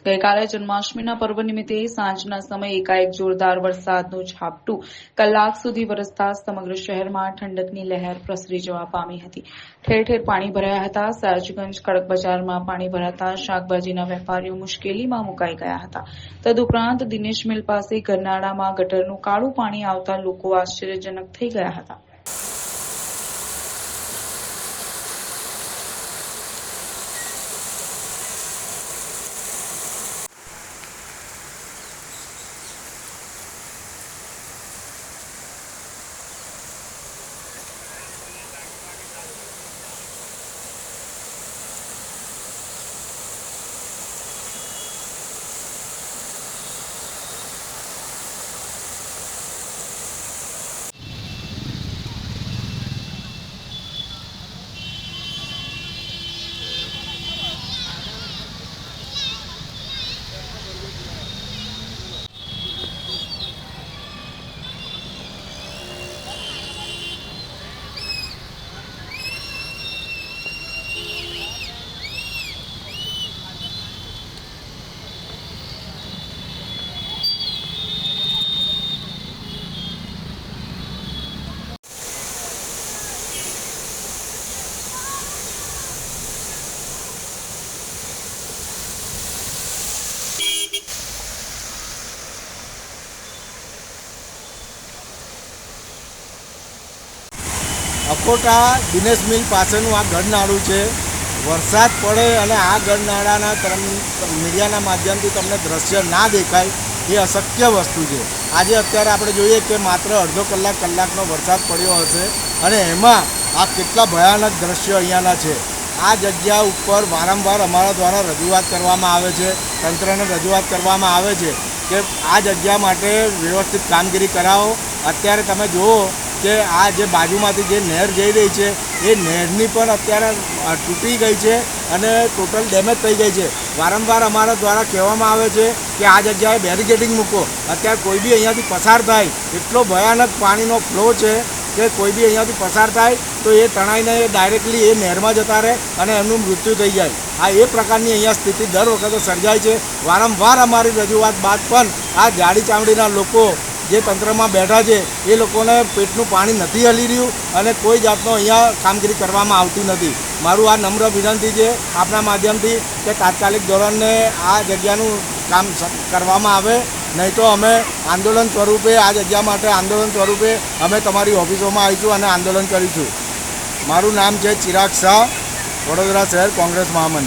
ગઈકાલે જન્માષ્ટમીના પર્વ નિમિત્તે સાંજના સમયે એકાએક જોરદાર વરસાદનું ઝાપટું કલાક સુધી વરસતા સમગ્ર શહેરમાં ઠંડકની લહેર પ્રસરી જવા પામી હતી. ઠેર ઠેર પાણી ભરાયા હતા. સયાજગંજ ખડક બજારમાં પાણી ભરાતા શાકભાજીના વેપારીઓ મુશ્કેલીમાં મુકાઈ ગયા હતા. તદુપરાંત દિનેશ મિલ પાસે ગરનાળામાં ગટરનું કાળું પાણી આવતા લોકો આશ્ચર્યજનક થઈ ગયા હતા. અકોટા દિનેશ મિલ પાસેનું આ ગરનાળું છે. વરસાદ પડે અને આ ગરનાળાના મીડિયાના માધ્યમથી તમને દ્રશ્ય ના દેખાય એ અશક્ય વસ્તુ છે. આજે અત્યારે આપણે જોઈએ કે માત્ર અડધો કલાકનો વરસાદ પડ્યો હશે અને એમાં આ કેટલા ભયાનક દ્રશ્યો અહીંયાના છે. આ જગ્યા ઉપર વારંવાર અમારા દ્વારા રજૂઆત કરવામાં આવે છે, તંત્રને રજૂઆત કરવામાં આવે છે કે આ જગ્યા માટે વ્યવસ્થિત કામગીરી કરાવો. અત્યારે તમે જુઓ કે આ જે બાજુમાંથી જે નહેર જઈ રહી છે એ નહેરની પણ અત્યારે તૂટી ગઈ છે અને ટોટલ ડેમેજ થઈ ગઈ છે. વારંવાર અમારા દ્વારા કહેવામાં આવે છે કે આ જગ્યાએ બેરિકેડિંગ મૂકો. અત્યારે કોઈ બી અહીંયાથી પસાર થાય એટલો ભયાનક પાણીનો ફ્લો છે કે કોઈ બી અહીંયાથી પસાર થાય તો એ તણાઈને ડાયરેક્ટલી એ નહેરમાં જતા રહે અને એમનું મૃત્યુ થઈ જાય. આ એ પ્રકારની અહીંયા સ્થિતિ દર વખતે સર્જાય છે. વારંવાર અમારી રજૂઆત બાદ પણ આ જાડી ચામડીના લોકો જે તંત્રમાં બેઠા છે એ લોકોને પેટનું પાણી નથી હલી રહ્યું અને કોઈ જાતનો અહીંયા કામગીરી કરવામાં આવતી નથી. મારું આ નમ્ર વિનંતી છે આપના માધ્યમથી કે તાત્કાલિક ધોરણે આ જગ્યાનું કામ કરવામાં આવે, નહીં તો અમે આંદોલન સ્વરૂપે આ જગ્યા માટે આંદોલન સ્વરૂપે અમે તમારી ઓફિસોમાં આવીશું અને આંદોલન કરીશું. મારું નામ છે ચિરાગ શાહ, વડોદરા શહેર કોંગ્રેસ મહામંત્રી.